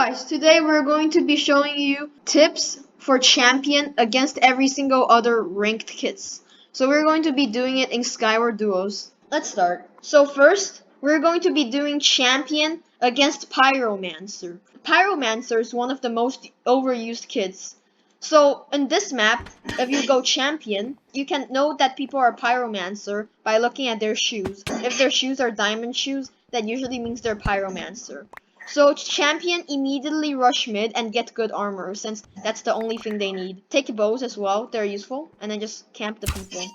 guys, today we're going to be showing you tips for champion against every single other ranked kits. So we're going to be doing it in Skyward Duos. Let's start. So first, we're going to be doing champion against Pyromancer. Pyromancer is one of the most overused kits. So in this map, if you go champion, you can know that people are Pyromancer by looking at their shoes. If their shoes are diamond shoes, that usually means they're Pyromancer. So champion immediately rush mid and get good armor, since that's the only thing they need. Take bows as well, they're useful, and then just camp the people.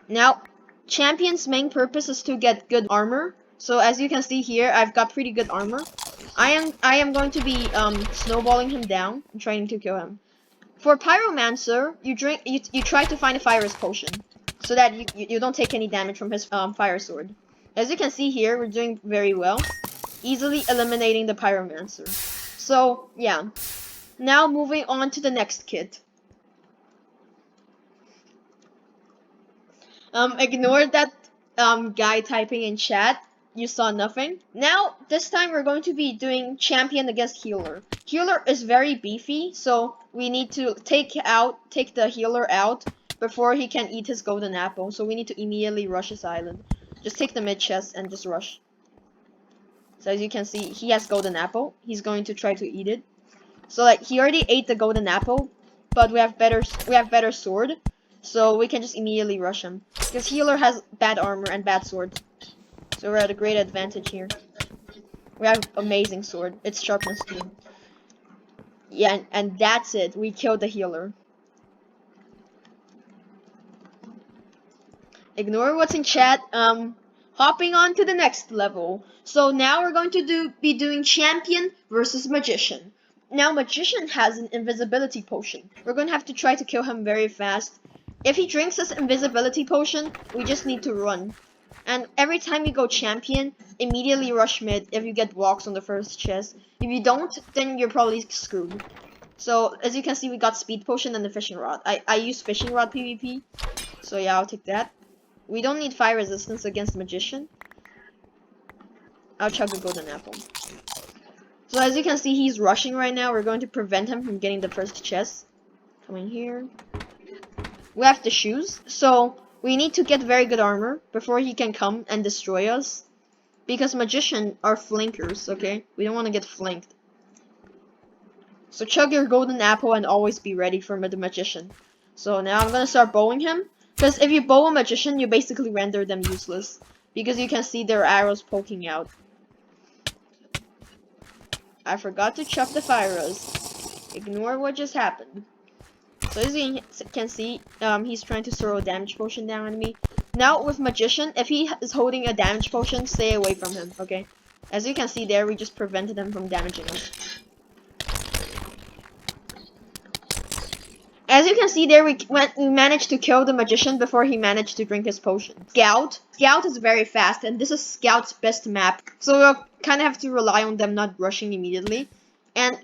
Now, champion's main purpose is to get good armor. So as you can see here, I've got pretty good armor. I am going to be snowballing him down and trying to kill him. For Pyromancer, you try to find a fire potion so that you don't take any damage from his fire sword. As you can see here, we're doing very well, easily eliminating the Pyromancer. So yeah, now moving on to the next kit. Ignore that guy typing in chat. You saw nothing. Now, this time we're going to be doing champion against healer. Healer is very beefy, so we need to take the healer out before he can eat his golden apple. So we need to immediately rush his island. Just take the mid chest and just rush. So as you can see, he has golden apple. He's going to try to eat it. So like he already ate the golden apple, but we have better sword, so we can just immediately rush him. Because healer has bad armor and bad sword. So we're at a great advantage here. We have amazing sword. It's sharpness 2. Yeah, and that's it. We killed the healer. Ignore what's in chat. Hopping on to the next level. So now we're going to be doing champion versus magician. Now magician has an invisibility potion. We're going to have to try to kill him very fast. If he drinks this invisibility potion, we just need to run. And every time you go champion, immediately rush mid if you get blocks on the first chest. If you don't, then you're probably screwed. So as you can see, we got speed potion and the fishing rod. I use fishing rod PvP. So yeah, I'll take that. We don't need fire resistance against magician. I'll chug a golden apple. So as you can see, he's rushing right now. We're going to prevent him from getting the first chest. Coming here. We have the shoes. So we need to get very good armor before he can come and destroy us. Because magician are flankers, okay? We don't want to get flanked. So chug your golden apple and always be ready for the magician. So now I'm going to start bowing him. Because if you bow a magician, you basically render them useless. Because you can see their arrows poking out. I forgot to chuck the fire res. Ignore what just happened. So as you can see, he's trying to throw a damage potion down on me. Now with magician, if he is holding a damage potion, stay away from him, okay? As you can see there, we just prevented him from damaging us. As you can see there, we managed to kill the magician before he managed to drink his potion. Scout is very fast, and this is Scout's best map. So we'll kind of have to rely on them not rushing immediately.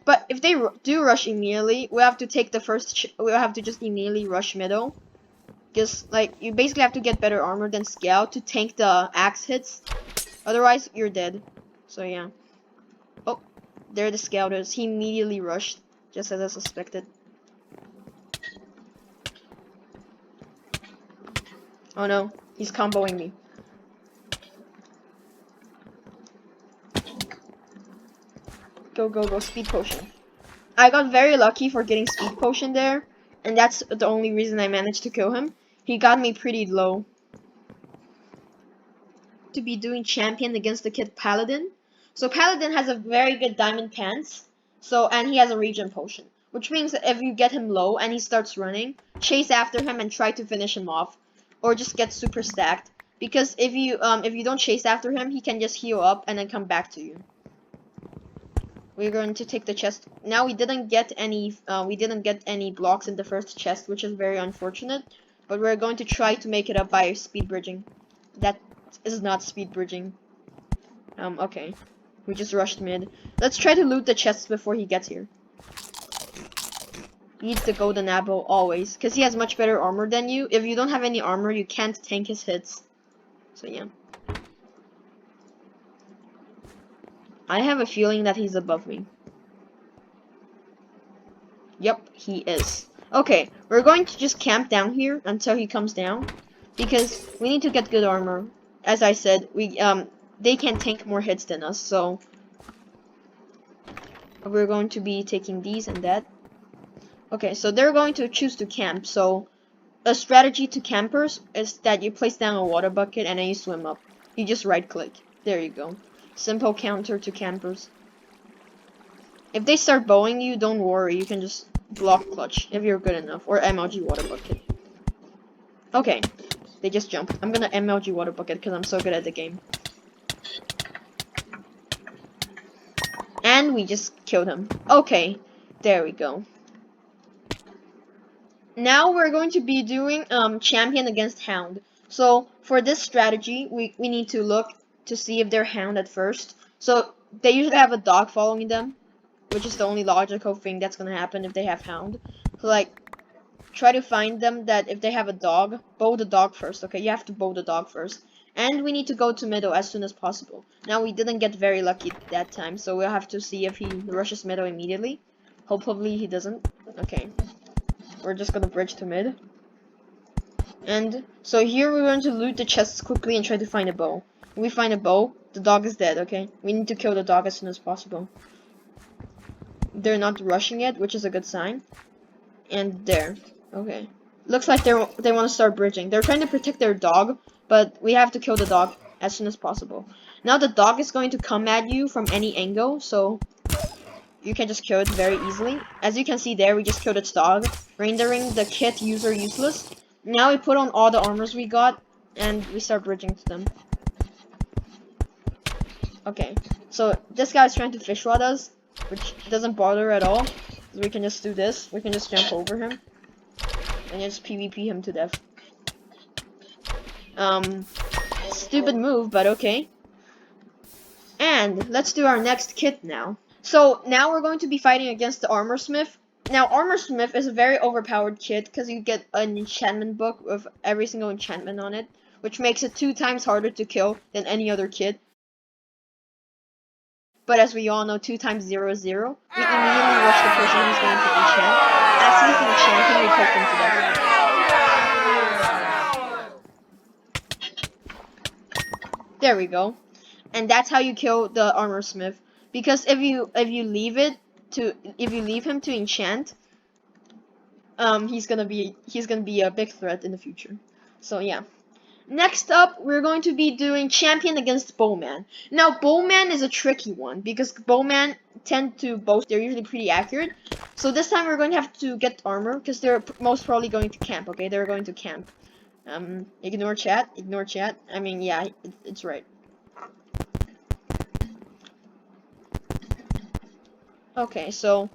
But if they do rush immediately, we have to take the first. We'll have to just immediately rush middle, because like you basically have to get better armor than Scout to tank the axe hits. Otherwise, you're dead. So yeah. Oh, there the Scout is. He immediately rushed, just as I suspected. Oh no, he's comboing me. Go, speed potion. I got very lucky for getting speed potion there, and that's the only reason I managed to kill him. He got me pretty low. To be doing champion against the kid Paladin. So Paladin has a very good diamond pants, and he has a regen potion. Which means that if you get him low and he starts running, chase after him and try to finish him off. Or just get super stacked. Because if you don't chase after him, he can just heal up and then come back to you. We're going to take the chest. Now we didn't get any blocks in the first chest, which is very unfortunate. But we're going to try to make it up by speed bridging. That is not speed bridging. Okay. We just rushed mid. Let's try to loot the chests before he gets here. Eat the golden apple always, because he has much better armor than you. If you don't have any armor, you can't tank his hits. So yeah. I have a feeling that he's above me. Yep, he is. Okay, we're going to just camp down here until he comes down, because we need to get good armor. As I said, they can tank more hits than us, so we're going to be taking these and that. Okay, so they're going to choose to camp, so a strategy to campers is that you place down a water bucket and then you swim up. You just right click. There you go. Simple counter to campers. If they start bowing you, don't worry, you can just block clutch if you're good enough, or MLG water bucket. Okay, they just jumped. I'm gonna MLG water bucket because I'm so good at the game. And we just killed him. Okay, there we go. Now we're going to be doing champion against hound. So for this strategy, we need to look to see if they're hound at first. So they usually have a dog following them, which is the only logical thing that's gonna happen if they have hound. So like, try to find them that if they have a dog, bow the dog first. Okay, you have to bow the dog first. And we need to go to middle as soon as possible. Now we didn't get very lucky that time, so we'll have to see if he rushes middle immediately. Hopefully he doesn't. Okay. We're just gonna bridge to mid. And so here we're going to loot the chests quickly and try to find a bow. When we find a bow, the dog is dead, okay? We need to kill the dog as soon as possible. They're not rushing it, which is a good sign. And there. Okay. Looks like they want to start bridging. They're trying to protect their dog, but we have to kill the dog as soon as possible. Now the dog is going to come at you from any angle, so you can just kill it very easily. As you can see there, we just killed its dog, rendering the kit user useless. Now we put on all the armors we got, and we start bridging to them. Okay, so this guy's trying to fish rod us, which doesn't bother at all. We can just do this. We can just jump over him and just PvP him to death. Stupid move, but okay. And let's do our next kit now. So now we're going to be fighting against the Armor Smith. Now Armor Smith is a very overpowered kit because you get an enchantment book with every single enchantment on it, which makes it 2 times harder to kill than any other kit. But as we all know, 2 times 0 is 0. We immediately rush the person who's going to enchant. As he's enchanting, we poke him to death. There we go. And that's how you kill the Armor Smith. Because if you leave him to enchant, he's gonna be a big threat in the future. So yeah. Next up, we're going to be doing champion against bowman. Now bowman is a tricky one because bowman tend to boast. They're usually pretty accurate. So this time we're going to have to get armor because they're most probably going to camp. Okay, they're going to camp. Ignore chat. Ignore chat. I mean, yeah, it's right. Okay, so,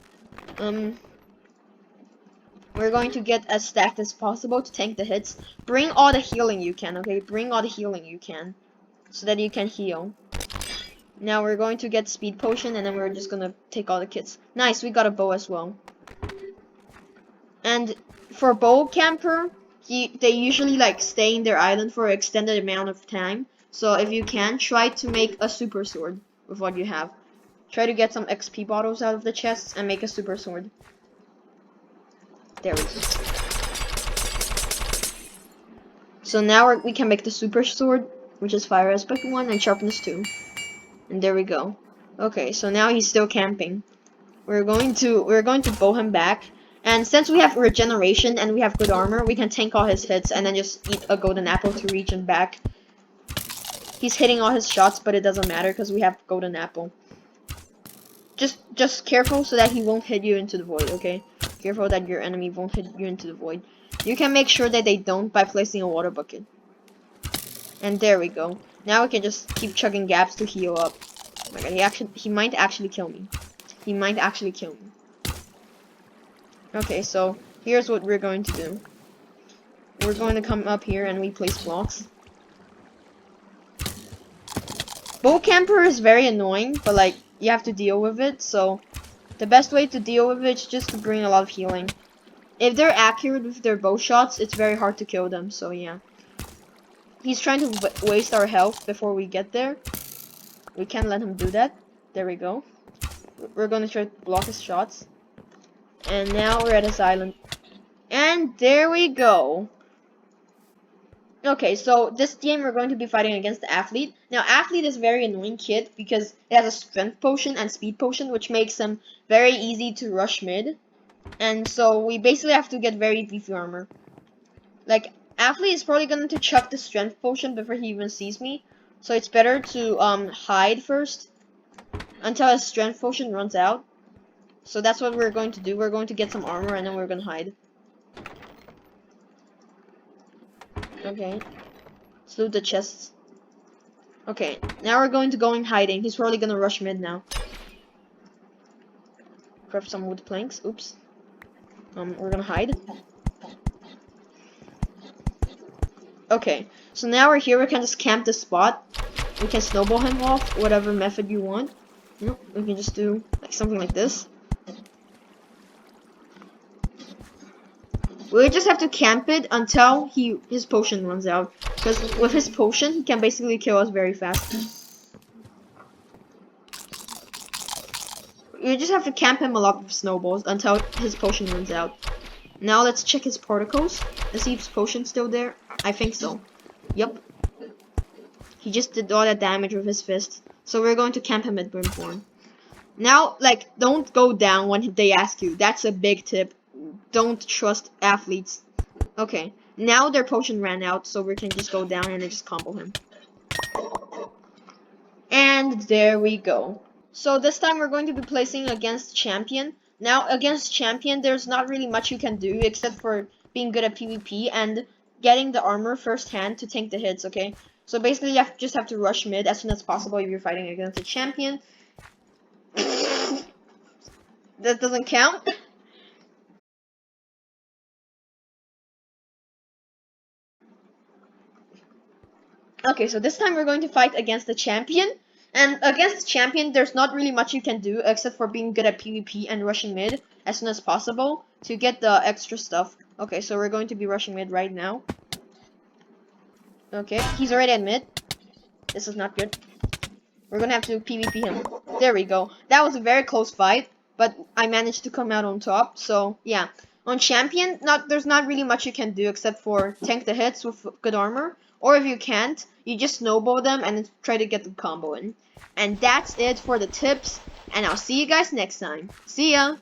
we're going to get as stacked as possible to tank the hits. Bring all the healing you can, okay? Bring all the healing you can, so that you can heal. Now we're going to get speed potion, and then we're just gonna take all the kits. Nice, we got a bow as well. And for bow camper, they usually like stay in their island for an extended amount of time. So if you can, try to make a super sword with what you have. Try to get some XP bottles out of the chests and make a super sword. There we go. So now we can make the super sword, which is fire aspect 1 and sharpness 2. And there we go. Okay, so now he's still camping. We're going to bow him back. And since we have regeneration and we have good armor, we can tank all his hits and then just eat a golden apple to regen back. He's hitting all his shots, but it doesn't matter because we have golden apple. Just careful so that he won't hit you into the void, okay? Careful that your enemy won't hit you into the void. You can make sure that they don't by placing a water bucket. And there we go. Now we can just keep chugging gaps to heal up. Oh my god, he might actually kill me. He might actually kill me. Okay, so here's what we're going to do. We're going to come up here and we place blocks. Bow camper is very annoying, but like, you have to deal with it, so the best way to deal with it is just to bring a lot of healing. If they're accurate with their bow shots, it's very hard to kill them, so yeah. He's trying to waste our health before we get there. We can't let him do that. There we go. We're gonna try to block his shots. And now we're at his island. And there we go. Okay, so this game we're going to be fighting against the Athlete. Now, Athlete is a very annoying kid because it has a strength potion and speed potion, which makes him very easy to rush mid. And so we basically have to get very beefy armor. Like, Athlete is probably going to chuck the strength potion before he even sees me. So it's better to hide first until his strength potion runs out. So that's what we're going to do. We're going to get some armor and then we're going to hide. Okay. Let's loot the chests. Okay, now we're going to go in hiding. He's probably gonna rush mid now. Grab some wood planks. Oops. We're gonna hide. Okay, so now we're here. We can just camp the spot. We can snowball him off, whatever method you want. Nope, we can just do like something like this. We just have to camp it until his potion runs out. Because with his potion, he can basically kill us very fast. You just have to camp him a lot with snowballs until his potion runs out. Now let's check his particles and see if his potion's still there. I think so. Yep. He just did all that damage with his fist. So we're going to camp him at Brimthorn. Now, like, don't go down when they ask you. That's a big tip. Don't trust athletes. Okay, now their potion ran out, so we can just go down and just combo him. And there we go. So this time we're going to be placing against Champion. Now, against Champion, there's not really much you can do except for being good at PvP and getting the armor firsthand to tank the hits, okay? So basically, you just have to rush mid as soon as possible if you're fighting against a Champion. That doesn't count. Okay, so this time we're going to fight against the Champion. And against the Champion, there's not really much you can do except for being good at PvP and rushing mid as soon as possible to get the extra stuff. Okay, so we're going to be rushing mid right now. Okay, he's already at mid. This is not good. We're gonna have to PvP him. There we go. That was a very close fight, but I managed to come out on top. So, yeah. On Champion, there's not really much you can do except for tank the hits with good armor. Or if you can't, you just snowball them and try to get the combo in. And that's it for the tips. And I'll see you guys next time. See ya!